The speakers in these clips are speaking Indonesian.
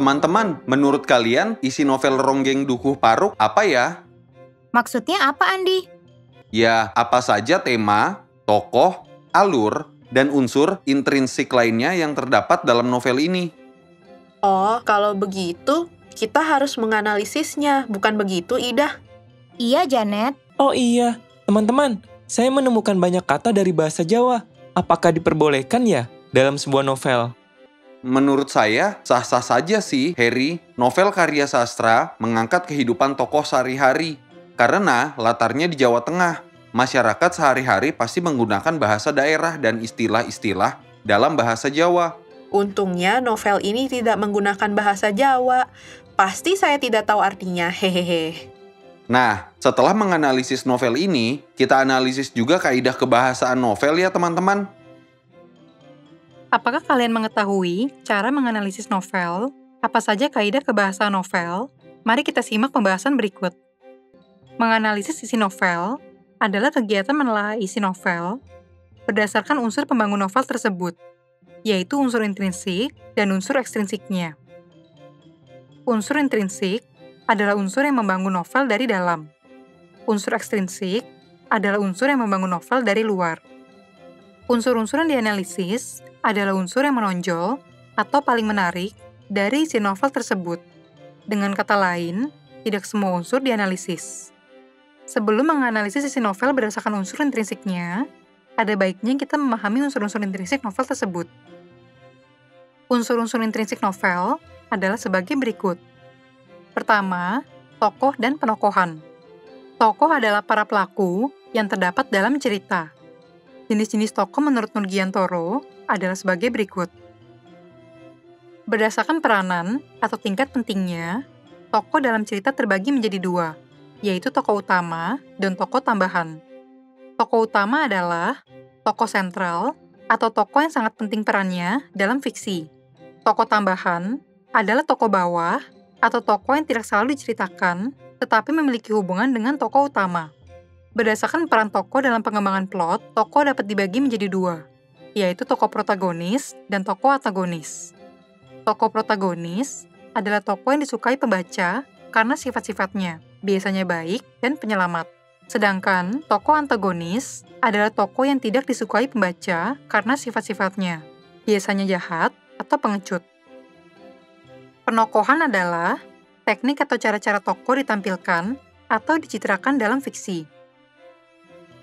Teman-teman, menurut kalian isi novel Ronggeng Dukuh Paruk apa ya? Maksudnya apa, Andi? Ya, apa saja tema, tokoh, alur, dan unsur intrinsik lainnya yang terdapat dalam novel ini. Oh, kalau begitu, kita harus menganalisisnya, bukan begitu, Ida? Iya, Janet. Oh iya, teman-teman, saya menemukan banyak kata dari bahasa Jawa. Apakah diperbolehkan ya dalam sebuah novel? Menurut saya, sah-sah saja sih, Harry. Novel karya sastra mengangkat kehidupan tokoh sehari-hari. Karena latarnya di Jawa Tengah, masyarakat sehari-hari pasti menggunakan bahasa daerah dan istilah-istilah dalam bahasa Jawa. Untungnya novel ini tidak menggunakan bahasa Jawa. Pasti saya tidak tahu artinya, hehehe. Nah, setelah menganalisis novel ini, kita analisis juga kaidah kebahasaan novel ya teman-teman. Apakah kalian mengetahui cara menganalisis novel? Apa saja kaidah kebahasaan novel? Mari kita simak pembahasan berikut. Menganalisis isi novel adalah kegiatan menelaah isi novel berdasarkan unsur pembangun novel tersebut, yaitu unsur intrinsik dan unsur ekstrinsiknya. Unsur intrinsik adalah unsur yang membangun novel dari dalam. Unsur ekstrinsik adalah unsur yang membangun novel dari luar. Unsur-unsur yang dianalisis adalah unsur yang menonjol atau paling menarik dari isi novel tersebut. Dengan kata lain, tidak semua unsur dianalisis. Sebelum menganalisis isi novel berdasarkan unsur intrinsiknya, ada baiknya kita memahami unsur-unsur intrinsik novel tersebut. Unsur-unsur intrinsik novel adalah sebagai berikut. Pertama, tokoh dan penokohan. Tokoh adalah para pelaku yang terdapat dalam cerita. Jenis-jenis tokoh menurut Nurgiantoro adalah sebagai berikut. Berdasarkan peranan atau tingkat pentingnya, tokoh dalam cerita terbagi menjadi dua, yaitu tokoh utama dan tokoh tambahan. Tokoh utama adalah tokoh sentral atau tokoh yang sangat penting perannya dalam fiksi. Tokoh tambahan adalah tokoh bawah atau tokoh yang tidak selalu diceritakan, tetapi memiliki hubungan dengan tokoh utama. Berdasarkan peran tokoh dalam pengembangan plot, tokoh dapat dibagi menjadi dua, yaitu tokoh protagonis dan tokoh antagonis. Tokoh protagonis adalah tokoh yang disukai pembaca karena sifat-sifatnya, biasanya baik dan penyelamat. Sedangkan tokoh antagonis adalah tokoh yang tidak disukai pembaca karena sifat-sifatnya, biasanya jahat atau pengecut. Penokohan adalah teknik atau cara-cara tokoh ditampilkan atau dicitrakan dalam fiksi.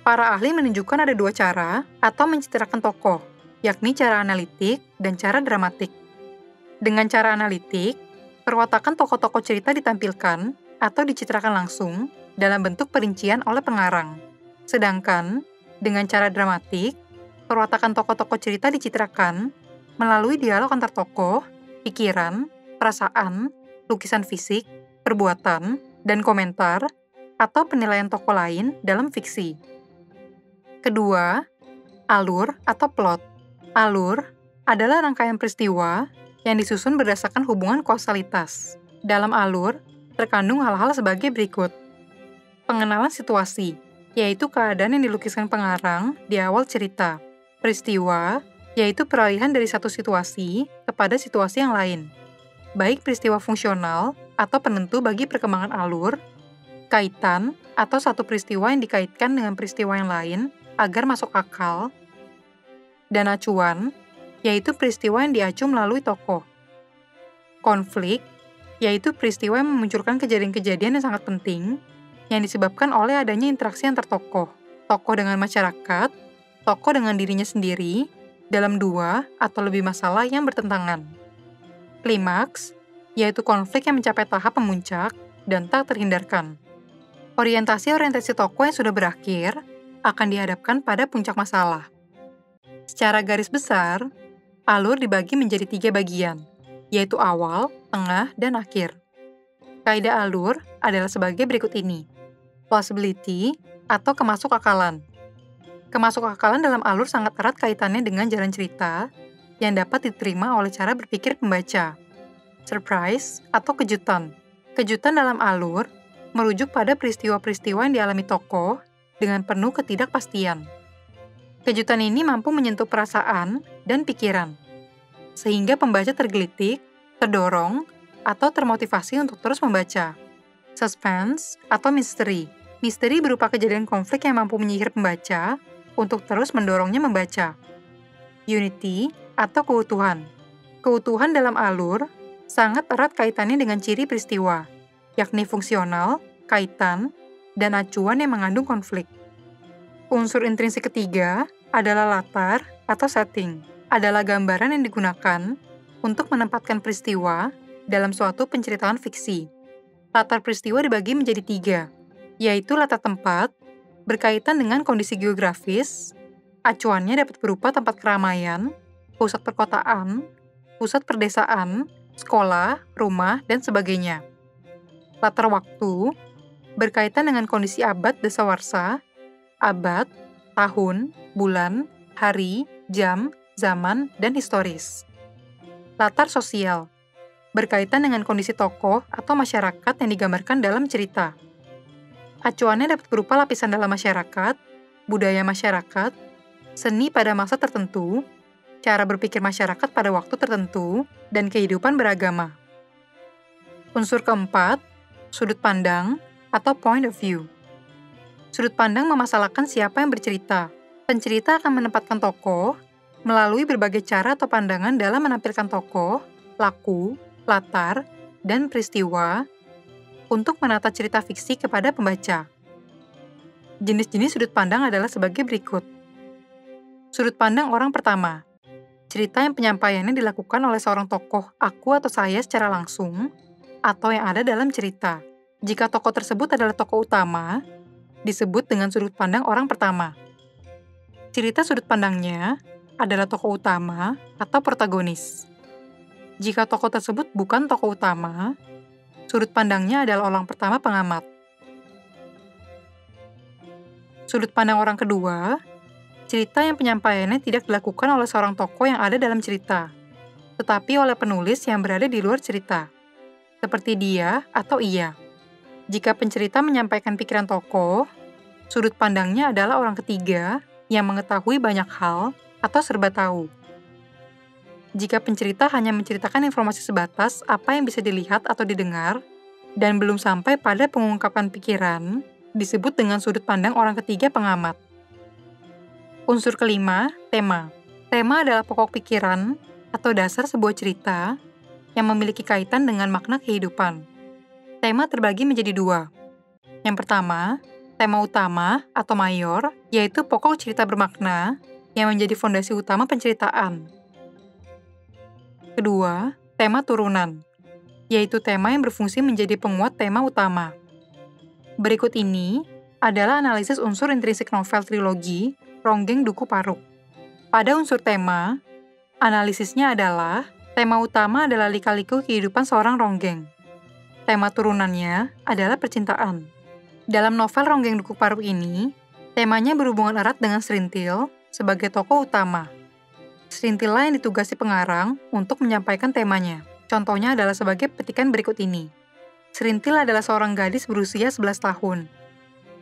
Para ahli menunjukkan ada dua cara atau mencitrakan tokoh, yakni cara analitik dan cara dramatik. Dengan cara analitik, perwatakan tokoh-tokoh cerita ditampilkan atau dicitrakan langsung dalam bentuk perincian oleh pengarang. Sedangkan, dengan cara dramatik, perwatakan tokoh-tokoh cerita dicitrakan melalui dialog antar tokoh, pikiran, perasaan, lukisan fisik, perbuatan, dan komentar, atau penilaian tokoh lain dalam fiksi. Kedua, alur atau plot. Alur adalah rangkaian peristiwa yang disusun berdasarkan hubungan kausalitas. Dalam alur, terkandung hal-hal sebagai berikut. Pengenalan situasi, yaitu keadaan yang dilukiskan pengarang di awal cerita. Peristiwa, yaitu peralihan dari satu situasi kepada situasi yang lain. Baik peristiwa fungsional atau penentu bagi perkembangan alur, kaitan atau satu peristiwa yang dikaitkan dengan peristiwa yang lain agar masuk akal, dan acuan, yaitu peristiwa yang diacu melalui tokoh. Konflik, yaitu peristiwa yang memunculkan kejadian-kejadian yang sangat penting yang disebabkan oleh adanya interaksi antar tokoh, tokoh dengan masyarakat, tokoh dengan dirinya sendiri, dalam dua atau lebih masalah yang bertentangan. Klimaks, yaitu konflik yang mencapai tahap pemuncak dan tak terhindarkan. Orientasi-orientasi tokoh yang sudah berakhir akan dihadapkan pada puncak masalah. Secara garis besar, alur dibagi menjadi 3 bagian, yaitu awal, tengah, dan akhir. Kaidah alur adalah sebagai berikut ini. Plausibility atau kemasuk-akalan. Kemasuk-akalan dalam alur sangat erat kaitannya dengan jalan cerita yang dapat diterima oleh cara berpikir pembaca. Surprise atau kejutan. Kejutan dalam alur merujuk pada peristiwa-peristiwa yang dialami tokoh dengan penuh ketidakpastian. Kejutan ini mampu menyentuh perasaan dan pikiran, sehingga pembaca tergelitik, terdorong, atau termotivasi untuk terus membaca. Suspense atau misteri. Misteri berupa kejadian konflik yang mampu menyihir pembaca untuk terus mendorongnya membaca. Unity atau keutuhan. Keutuhan dalam alur sangat erat kaitannya dengan ciri peristiwa, yakni fungsional, kaitan, dan acuan yang mengandung konflik. Unsur intrinsik ketiga adalah latar atau setting, adalah gambaran yang digunakan untuk menempatkan peristiwa dalam suatu penceritaan fiksi. Latar peristiwa dibagi menjadi 3, yaitu latar tempat, berkaitan dengan kondisi geografis, acuannya dapat berupa tempat keramaian, pusat perkotaan, pusat perdesaan, sekolah, rumah, dan sebagainya. Latar waktu, berkaitan dengan kondisi abad dasawarsa, abad, tahun, bulan, hari, jam, zaman, dan historis. Latar sosial, berkaitan dengan kondisi tokoh atau masyarakat yang digambarkan dalam cerita. Acuannya dapat berupa lapisan dalam masyarakat, budaya masyarakat, seni pada masa tertentu, cara berpikir masyarakat pada waktu tertentu, dan kehidupan beragama. Unsur keempat, sudut pandang atau point of view. Sudut pandang memasalahkan siapa yang bercerita. Pencerita akan menempatkan tokoh melalui berbagai cara atau pandangan dalam menampilkan tokoh, laku, latar, dan peristiwa untuk menata cerita fiksi kepada pembaca. Jenis-jenis sudut pandang adalah sebagai berikut. Sudut pandang orang pertama. Cerita yang penyampaiannya dilakukan oleh seorang tokoh, aku atau saya secara langsung, atau yang ada dalam cerita. Jika tokoh tersebut adalah tokoh utama, disebut dengan sudut pandang orang pertama. Cerita sudut pandangnya adalah tokoh utama atau protagonis. Jika tokoh tersebut bukan tokoh utama, sudut pandangnya adalah orang pertama pengamat. Sudut pandang orang kedua, cerita yang penyampaiannya tidak dilakukan oleh seorang tokoh yang ada dalam cerita, tetapi oleh penulis yang berada di luar cerita, seperti dia atau ia. Jika pencerita menyampaikan pikiran tokoh, sudut pandangnya adalah orang ketiga yang mengetahui banyak hal atau serba tahu. Jika pencerita hanya menceritakan informasi sebatas apa yang bisa dilihat atau didengar, dan belum sampai pada pengungkapan pikiran, disebut dengan sudut pandang orang ketiga pengamat. Unsur kelima, tema. Tema adalah pokok pikiran atau dasar sebuah cerita yang memiliki kaitan dengan makna kehidupan. Tema terbagi menjadi 2. Yang pertama, tema utama atau mayor, yaitu pokok cerita bermakna yang menjadi fondasi utama penceritaan. Kedua, tema turunan, yaitu tema yang berfungsi menjadi penguat tema utama. Berikut ini adalah analisis unsur intrinsik novel trilogi Ronggeng Duku Paruk. Pada unsur tema, analisisnya adalah tema utama adalah lika-liku kehidupan seorang ronggeng. Tema turunannya adalah percintaan. Dalam novel Ronggeng Duku Paruk ini, temanya berhubungan erat dengan Serintil sebagai tokoh utama. Serintillah yang ditugasi pengarang untuk menyampaikan temanya. Contohnya adalah sebagai petikan berikut ini. Serintil adalah seorang gadis berusia 11 tahun.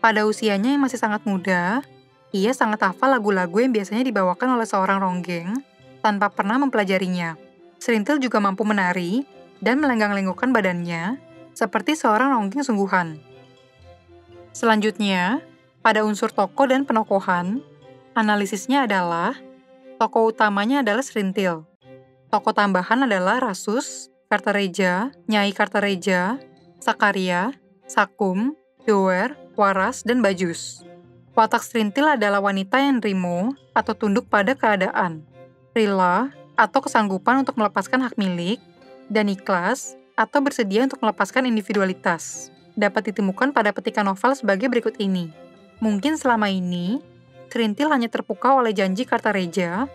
Pada usianya yang masih sangat muda, ia sangat hafal lagu-lagu yang biasanya dibawakan oleh seorang ronggeng tanpa pernah mempelajarinya. Serintil juga mampu menari dan melenggang-lenggokkan badannya seperti seorang ronggeng sungguhan. Selanjutnya, pada unsur tokoh dan penokohan, analisisnya adalah tokoh utamanya adalah Serintil. Tokoh tambahan adalah Rasus, Kartareja, Nyai Kartareja, Sakaria, Sakum, Doer, Waras, dan Bajus. Watak Serintil adalah wanita yang rimo atau tunduk pada keadaan, rela atau kesanggupan untuk melepaskan hak milik, dan ikhlas atau bersedia untuk melepaskan individualitas. Dapat ditemukan pada petikan novel sebagai berikut ini. Mungkin selama ini, Serintil hanya terpukau oleh janji Kartareja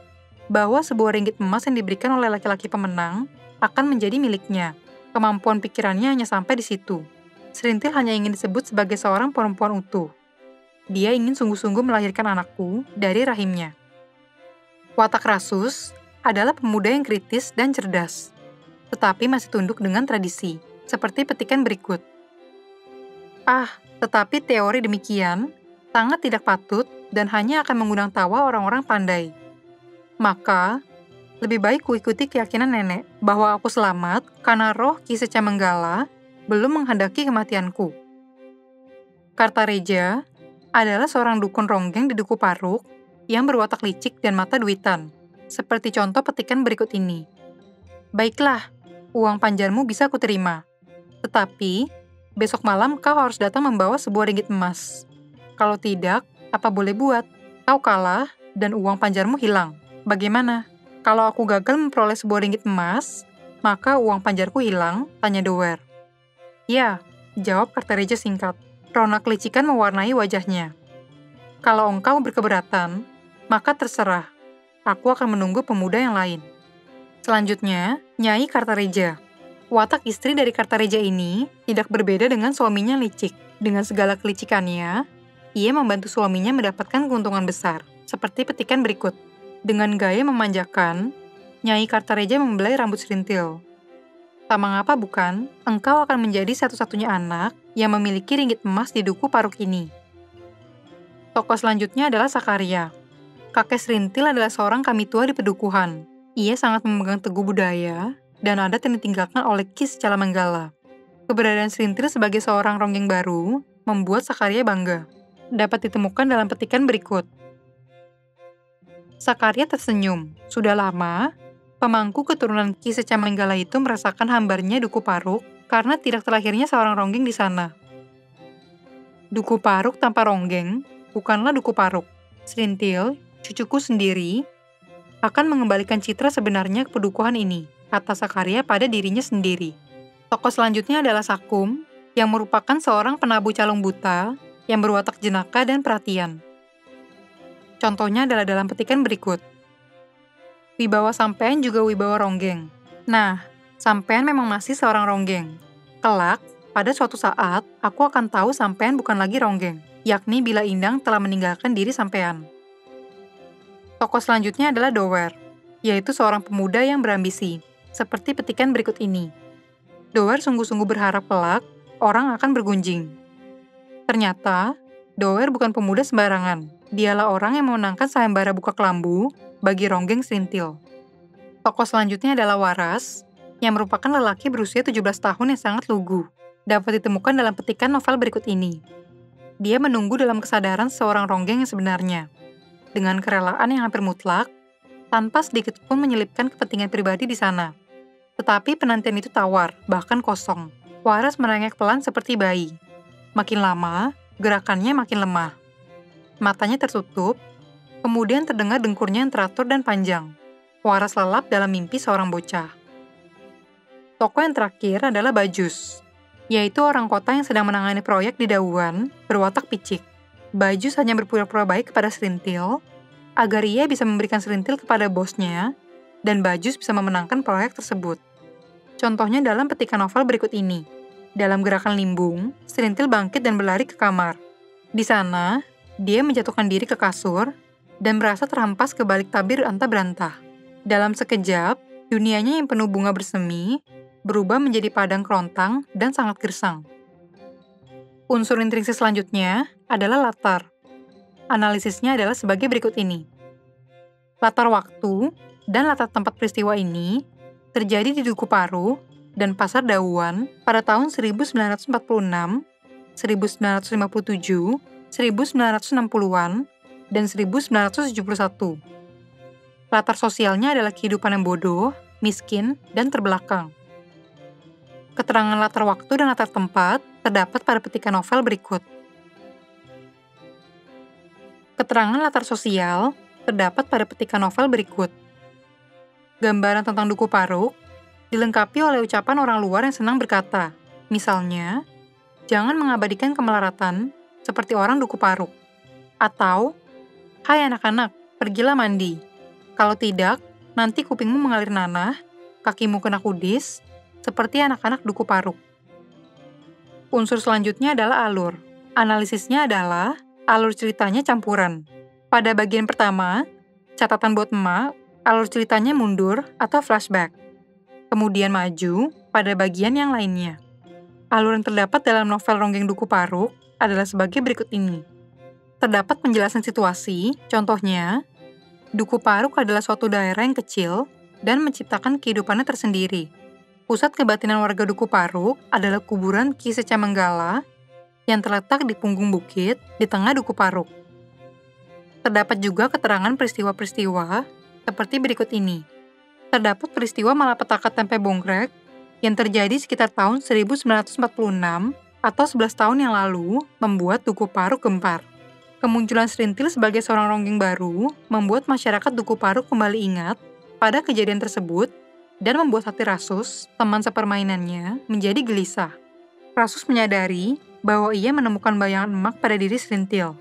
bahwa sebuah ringgit emas yang diberikan oleh laki-laki pemenang akan menjadi miliknya. Kemampuan pikirannya hanya sampai di situ. Serintil hanya ingin disebut sebagai seorang perempuan utuh. Dia ingin sungguh-sungguh melahirkan anakku dari rahimnya. Watak Rasus adalah pemuda yang kritis dan cerdas, tetapi masih tunduk dengan tradisi, seperti petikan berikut. Tetapi teori demikian sangat tidak patut dan hanya akan mengundang tawa orang-orang pandai. Maka, Lebih baik kuikuti keyakinan nenek bahwa aku selamat karena roh Ki Secamenggala belum menghendaki kematianku. Kartareja adalah seorang dukun ronggeng di Duku Paruk yang berwatak licik dan mata duitan, seperti contoh petikan berikut ini. Baiklah, uang panjarmu bisa kuterima. Tetapi, besok malam kau harus datang membawa sebuah ringgit emas. Kalau tidak, apa boleh buat? Kau kalah dan uang panjarmu hilang. Bagaimana? Kalau aku gagal memperoleh sebuah ringgit emas, maka uang panjarku hilang, tanya Doer. Ya, jawab Kartareja singkat. Rona kelicikan mewarnai wajahnya. Kalau engkau berkeberatan, maka terserah. Aku akan menunggu pemuda yang lain. Selanjutnya, Nyai Kartareja. Watak istri dari Kartareja ini tidak berbeda dengan suaminya licik. Dengan segala kelicikannya, ia membantu suaminya mendapatkan keuntungan besar, seperti petikan berikut. Dengan gaya memanjakan, Nyai Kartareja membelai rambut serintil. Tak mengapa bukan, engkau akan menjadi satu-satunya anak yang memiliki ringgit emas di Duku Paruk ini. Tokoh selanjutnya adalah Sakaria. Kakek serintil adalah seorang kami tua di pedukuhan. Ia sangat memegang teguh budaya dan adat yang ditinggalkan oleh Ki Secamenggala. Keberadaan serintil sebagai seorang ronggeng baru membuat Sakaria bangga. Dapat ditemukan dalam petikan berikut. Sakaria tersenyum. Sudah lama, pemangku keturunan Ki Secamenggala itu merasakan hambarnya Duku Paruk karena tidak terlahirnya seorang ronggeng di sana. Duku Paruk tanpa ronggeng bukanlah Duku Paruk. Serintil, cucuku sendiri, akan mengembalikan citra sebenarnya ke pedukuhan ini, kata Sakaria pada dirinya sendiri. Tokoh selanjutnya adalah Sakum, yang merupakan seorang penabuh calung buta yang berwatak jenaka dan perhatian. Contohnya adalah dalam petikan berikut. Wibawa sampean juga wibawa ronggeng. Nah, sampean memang masih seorang ronggeng. Kelak, pada suatu saat, aku akan tahu sampean bukan lagi ronggeng, yakni bila Indang telah meninggalkan diri sampean. Tokoh selanjutnya adalah Doer, yaitu seorang pemuda yang berambisi, seperti petikan berikut ini. Doer sungguh-sungguh berharap kelak orang akan bergunjing. Ternyata, Doer bukan pemuda sembarangan. Dialah orang yang memenangkan sayembara buka kelambu bagi ronggeng serintil. Tokoh selanjutnya adalah Waras, yang merupakan lelaki berusia 17 tahun yang sangat lugu. Dapat ditemukan dalam petikan novel berikut ini. Dia menunggu dalam kesadaran seorang ronggeng yang sebenarnya. Dengan kerelaan yang hampir mutlak, tanpa sedikit pun menyelipkan kepentingan pribadi di sana. Tetapi penantian itu tawar, bahkan kosong. Waras merengek pelan seperti bayi. Makin lama, gerakannya makin lemah. Matanya tertutup, kemudian terdengar dengkurnya yang teratur dan panjang. Waras lelap dalam mimpi seorang bocah. Tokoh yang terakhir adalah Bajus, yaitu orang kota yang sedang menangani proyek di Dauan, berwatak picik. Bajus hanya berpura-pura baik kepada serintil, agar ia bisa memberikan serintil kepada bosnya, dan Bajus bisa memenangkan proyek tersebut. Contohnya dalam petikan novel berikut ini. Dalam gerakan limbung, serintil bangkit dan berlari ke kamar. Di sana, dia menjatuhkan diri ke kasur dan merasa terhempas ke balik tabir antah-berantah. Dalam sekejap, dunianya yang penuh bunga bersemi berubah menjadi padang kerontang dan sangat gersang. Unsur intrinsik selanjutnya adalah latar. Analisisnya adalah sebagai berikut ini. Latar waktu dan latar tempat peristiwa ini terjadi di Duku Paruk dan Pasar Dauan pada tahun 1946, 1957, 1960-an, dan 1971. Latar sosialnya adalah kehidupan yang bodoh, miskin, dan terbelakang. Keterangan latar waktu dan latar tempat terdapat pada petikan novel berikut. Keterangan latar sosial terdapat pada petikan novel berikut. Gambaran tentang Duku Paruk dilengkapi oleh ucapan orang luar yang senang berkata, misalnya, jangan mengabadikan kemelaratan seperti orang Duku Paruk. Atau, hai anak-anak, pergilah mandi. Kalau tidak, nanti kupingmu mengalir nanah, kakimu kena kudis, seperti anak-anak Duku Paruk. Unsur selanjutnya adalah alur. Analisisnya adalah alur ceritanya campuran. Pada bagian pertama, catatan buat emak, alur ceritanya mundur atau flashback. Kemudian maju pada bagian yang lainnya. Alur yang terdapat dalam novel Ronggeng Duku Paruk adalah sebagai berikut ini. Terdapat penjelasan situasi, contohnya, Duku Paruk adalah suatu daerah yang kecil dan menciptakan kehidupannya tersendiri. Pusat kebatinan warga Duku Paruk adalah kuburan Ki Secamenggala yang terletak di punggung bukit di tengah Duku Paruk. Terdapat juga keterangan peristiwa-peristiwa seperti berikut ini. Terdapat peristiwa malapetaka Tempe Bongkrek yang terjadi sekitar tahun 1946 atau 11 tahun yang lalu membuat Duku Paruk gempar. Kemunculan Serintil sebagai seorang ronggeng baru membuat masyarakat Duku Paruk kembali ingat pada kejadian tersebut dan membuat hati Rasus, teman sepermainannya, menjadi gelisah. Rasus menyadari bahwa ia menemukan bayangan emak pada diri Serintil.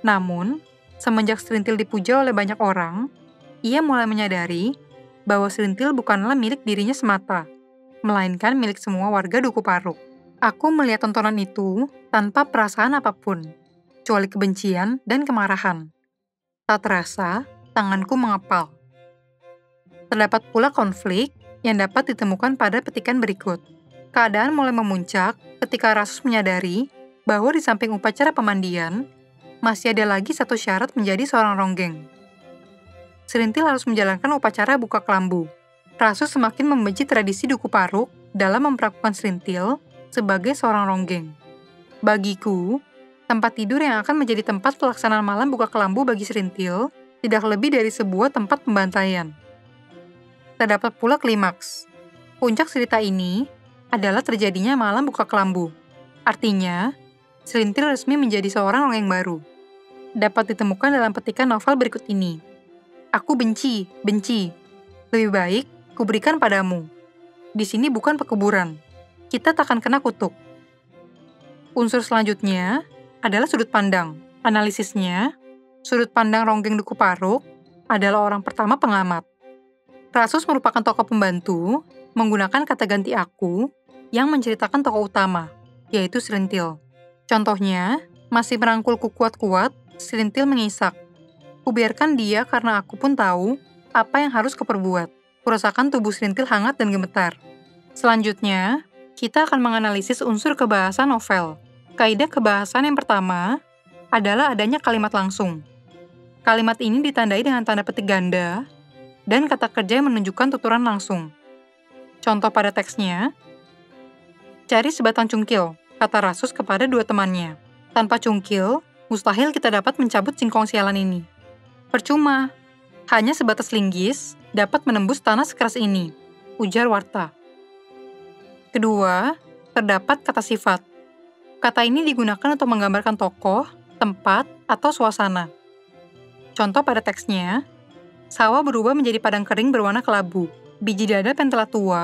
Namun, semenjak Serintil dipuja oleh banyak orang, ia mulai menyadari bahwa Serintil bukanlah milik dirinya semata, melainkan milik semua warga Duku Paruk. Aku melihat tontonan itu tanpa perasaan apapun, kecuali kebencian dan kemarahan. Tak terasa, tanganku mengepal. Terdapat pula konflik yang dapat ditemukan pada petikan berikut. Keadaan mulai memuncak ketika Rasus menyadari bahwa di samping upacara pemandian, masih ada lagi satu syarat menjadi seorang ronggeng. Serintil harus menjalankan upacara buka kelambu. Rasus semakin membenci tradisi Duku Paruk dalam memperlakukan Serintil sebagai seorang ronggeng. Bagiku, tempat tidur yang akan menjadi tempat pelaksanaan malam buka kelambu bagi Serintil tidak lebih dari sebuah tempat pembantaian. Terdapat pula klimaks. Puncak cerita ini adalah terjadinya malam buka kelambu. Artinya, Serintil resmi menjadi seorang ronggeng baru. Dapat ditemukan dalam petikan novel berikut ini. Aku benci. Lebih baik kuberikan padamu. Di sini bukan pekuburan. Kita takkan kena kutuk. Unsur selanjutnya adalah sudut pandang. Analisisnya, sudut pandang ronggeng Duku Paruk adalah orang pertama pengamat. Rasus merupakan tokoh pembantu menggunakan kata ganti aku yang menceritakan tokoh utama, yaitu Serintil. Contohnya, masih merangkulku kuat-kuat, Serintil mengisak. Kubiarkan dia karena aku pun tahu apa yang harus kuperbuat. Kurasakan tubuh Serintil hangat dan gemetar. Selanjutnya, kita akan menganalisis unsur kebahasan novel. Kaidah kebahasan yang pertama adalah adanya kalimat langsung. Kalimat ini ditandai dengan tanda petik ganda dan kata kerja yang menunjukkan tuturan langsung. Contoh pada teksnya, cari sebatang cungkil, kata Rasus kepada dua temannya. Tanpa cungkil, mustahil kita dapat mencabut singkong sialan ini. Percuma, hanya sebatas linggis dapat menembus tanah sekeras ini, ujar Warta. Kedua, terdapat kata sifat. Kata ini digunakan untuk menggambarkan tokoh, tempat, atau suasana. Contoh pada teksnya, sawah berubah menjadi padang kering berwarna kelabu. Biji dadap yang telah tua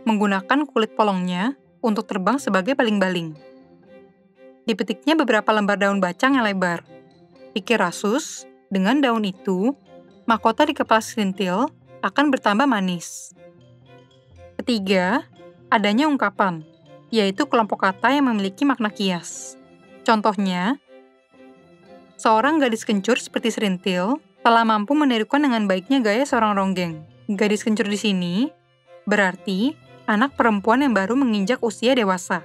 menggunakan kulit polongnya untuk terbang sebagai baling-baling. Dipetiknya beberapa lembar daun bacang yang lebar. Pikir Rasus, dengan daun itu, mahkota di kepala Serintil akan bertambah manis. Ketiga, adanya ungkapan, yaitu kelompok kata yang memiliki makna kias. Contohnya, seorang gadis kencur seperti Serintil telah mampu menirukan dengan baiknya gaya seorang ronggeng. Gadis kencur di sini berarti anak perempuan yang baru menginjak usia dewasa.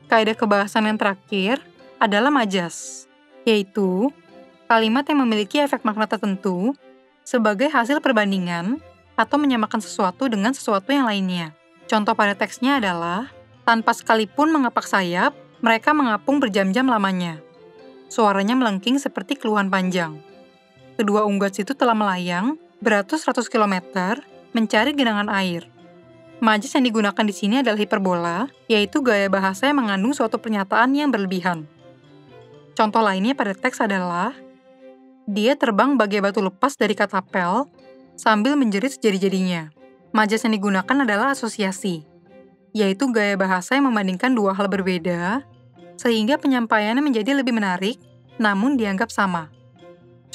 Kaidah kebahasan yang terakhir adalah majas, yaitu kalimat yang memiliki efek makna tertentu sebagai hasil perbandingan atau menyamakan sesuatu dengan sesuatu yang lainnya. Contoh pada teksnya adalah, tanpa sekalipun mengepak sayap, mereka mengapung berjam-jam lamanya. Suaranya melengking seperti keluhan panjang. Kedua unggas itu telah melayang beratus-ratus kilometer mencari genangan air. Majas yang digunakan di sini adalah hiperbola, yaitu gaya bahasa yang mengandung suatu pernyataan yang berlebihan. Contoh lainnya pada teks adalah, dia terbang bagai batu lepas dari katapel sambil menjerit sejadi-jadinya. Majas yang digunakan adalah asosiasi, yaitu gaya bahasa yang membandingkan dua hal berbeda, sehingga penyampaiannya menjadi lebih menarik, namun dianggap sama.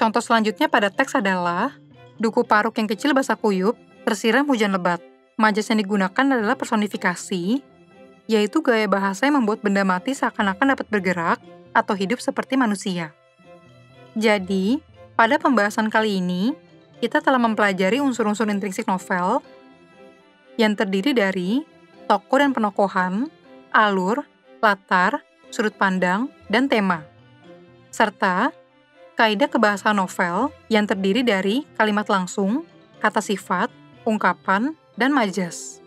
Contoh selanjutnya pada teks adalah, Duku Paruk yang kecil basah kuyup, tersiram hujan lebat. Majas yang digunakan adalah personifikasi, yaitu gaya bahasa yang membuat benda mati seakan-akan dapat bergerak atau hidup seperti manusia. Jadi, pada pembahasan kali ini, kita telah mempelajari unsur-unsur intrinsik novel yang terdiri dari tokoh dan penokohan, alur, latar, sudut pandang, dan tema, serta kaidah kebahasan novel yang terdiri dari kalimat langsung, kata sifat, ungkapan, dan majas.